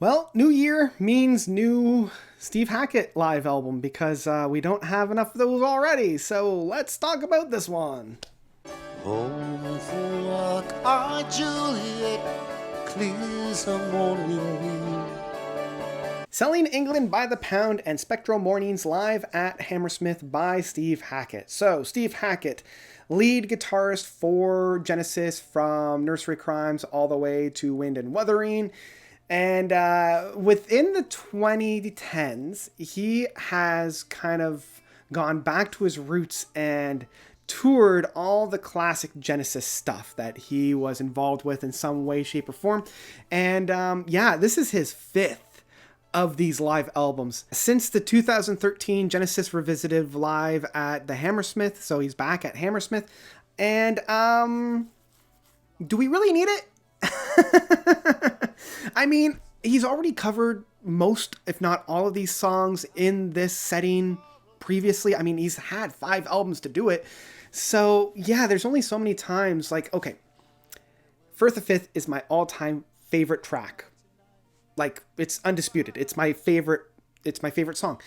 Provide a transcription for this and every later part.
Well, new year means new Steve Hackett live album because we don't have enough of those already. So let's talk about this one. Home from work, our Juliet clears the morning wind. Selling England by the Pound and Spectral Mornings live at Hammersmith by Steve Hackett. So, Steve Hackett, lead guitarist for Genesis from Nursery Crimes all the way to Wind and Wuthering. And within the 2010s, he has kind of gone back to his roots and toured all the classic Genesis stuff that he was involved with in some way, shape, or form. And this is his fifth of these live albums. Since the 2013 Genesis Revisited live at the Hammersmith, so he's back at Hammersmith. And do we really need it? I mean, he's already covered most, if not all of these songs in this setting previously. I mean, he's had 5 albums to do it. So, yeah, there's only so many times. Like, okay, Firth the Fifth is my all-time favorite track. Like, it's undisputed. It's my favorite song.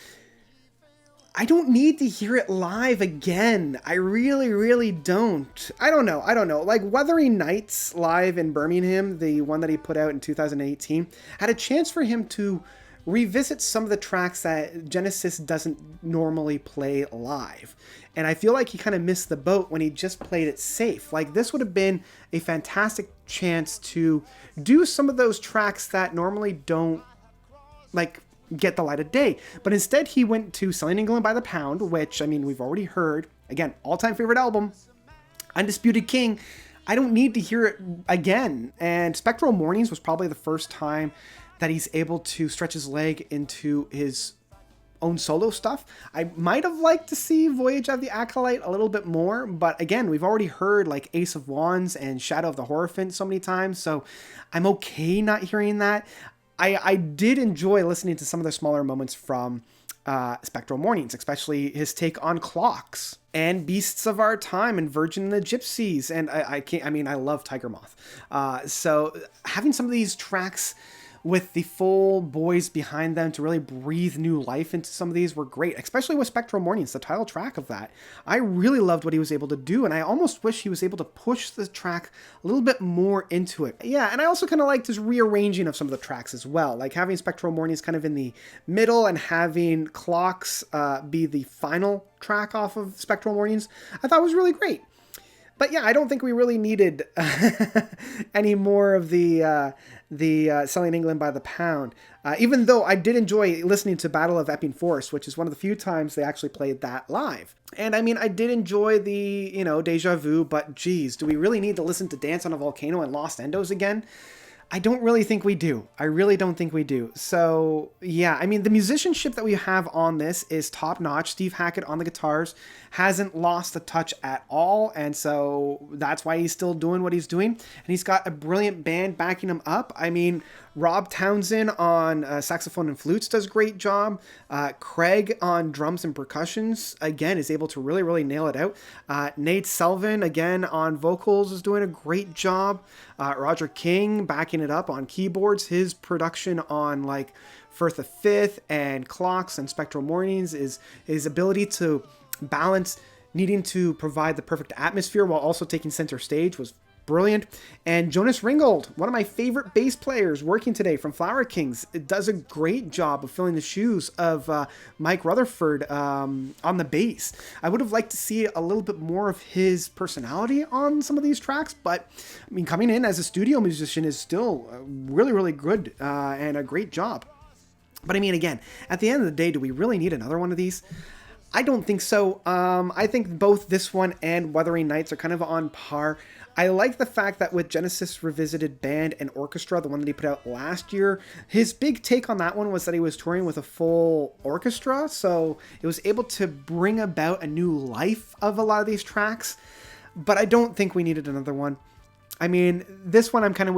I don't need to hear it live again. I really, really don't. I don't know. Like Wuthering Nights live in Birmingham, the one that he put out in 2018, had a chance for him to revisit some of the tracks that Genesis doesn't normally play live. And I feel like he kind of missed the boat when he just played it safe. Like, this would have been a fantastic chance to do some of those tracks that normally don't, like, get the light of day. But instead he went to Selling England by the Pound, which, I mean, we've already heard. Again, all-time favorite album. Undisputed King. I don't need to hear it again. And Spectral Mornings was probably the first time that he's able to stretch his leg into his own solo stuff. I might have liked to see Voyage of the Acolyte a little bit more, but again, we've already heard like Ace of Wands and Shadow of the Hierophant so many times, so I'm okay not hearing that. I did enjoy listening to some of the smaller moments from Spectral Mornings, especially his take on Clocks and Beasts of Our Time and Virgin and the Gypsies. And I love Tiger Moth. So having some of these tracks with the full boys behind them to really breathe new life into some of these were great, especially with Spectral Mornings, the title track of that. I really loved what he was able to do, and I almost wish he was able to push the track a little bit more into it. Yeah, and I also kind of liked his rearranging of some of the tracks as well, like having Spectral Mornings kind of in the middle and having Clocks be the final track off of Spectral Mornings. I thought was really great. But yeah, I don't think we really needed any more of the Selling England by the Pound. Even though I did enjoy listening to Battle of Epping Forest, which is one of the few times they actually played that live. And I mean, I did enjoy the, Deja Vu, but geez, do we really need to listen to Dance on a Volcano and Lost Endos again? I don't really think we do. I really don't think we do. So, yeah, I mean, the musicianship that we have on this is top-notch. Steve Hackett on the guitars hasn't lost a touch at all, and so that's why he's still doing what he's doing. And he's got a brilliant band backing him up. I mean, Rob Townsend on saxophone and flutes does a great job. Craig on drums and percussions, again, is able to really, really nail it out. Nate Selvin, again, on vocals is doing a great job. Roger King backing it up on keyboards. His production on like Firth the Fifth and Clocks and Spectral Mornings is his ability to balance needing to provide the perfect atmosphere while also taking center stage was brilliant. And Jonas Ringgold, one of my favorite bass players working today from Flower Kings, it does a great job of filling the shoes of Mike Rutherford on the bass. I would have liked to see a little bit more of his personality on some of these tracks, but I mean, coming in as a studio musician is still really, really good and a great job. But I mean, again, at the end of the day, do we really need another one of these? I don't think so. I think both this one and Wuthering Nights are kind of on par. I like the fact that with Genesis Revisited Band and Orchestra, the one that he put out last year, his big take on that one was that he was touring with a full orchestra, so it was able to bring about a new life of a lot of these tracks, but I don't think we needed another one. I mean, this one I'm kind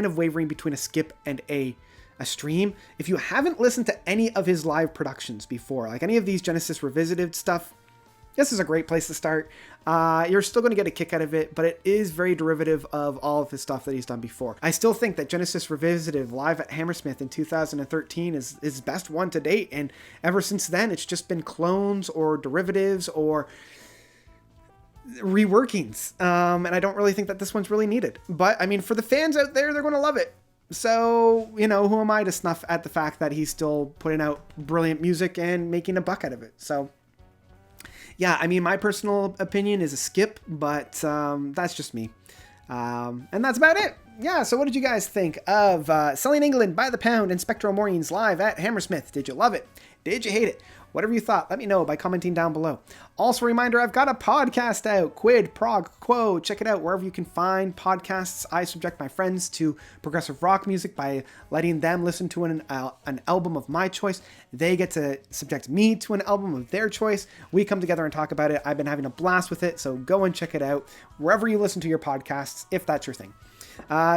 of wavering between a skip and a stream. If you haven't listened to any of his live productions before, like any of these Genesis Revisited stuff, this is a great place to start. You're still going to get a kick out of it, but it is very derivative of all of his stuff that he's done before. I still think that Genesis Revisited live at Hammersmith in 2013 is his best one to date, and ever since then, it's just been clones or derivatives or reworkings, and I don't really think that this one's really needed. But, I mean, for the fans out there, they're going to love it. So, you know, who am I to snuff at the fact that he's still putting out brilliant music and making a buck out of it? So, yeah, I mean, my personal opinion is a skip, but that's just me. And that's about it. Yeah, so what did you guys think of Selling England by the Pound and Spectral Mornings live at Hammersmith? Did you love it? Did you hate it? Whatever you thought, let me know by commenting down below. Also a reminder, I've got a podcast out, Quid Prog Quo. Check it out wherever you can find podcasts. I subject my friends to progressive rock music by letting them listen to an album of my choice. They get to subject me to an album of their choice. We come together and talk about it. I've been having a blast with it, so go and check it out wherever you listen to your podcasts, if that's your thing.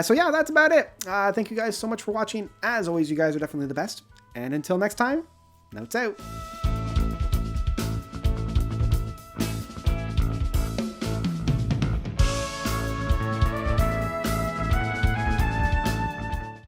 So yeah, that's about it. Thank you guys so much for watching. As always, you guys are definitely the best. And until next time, notes out.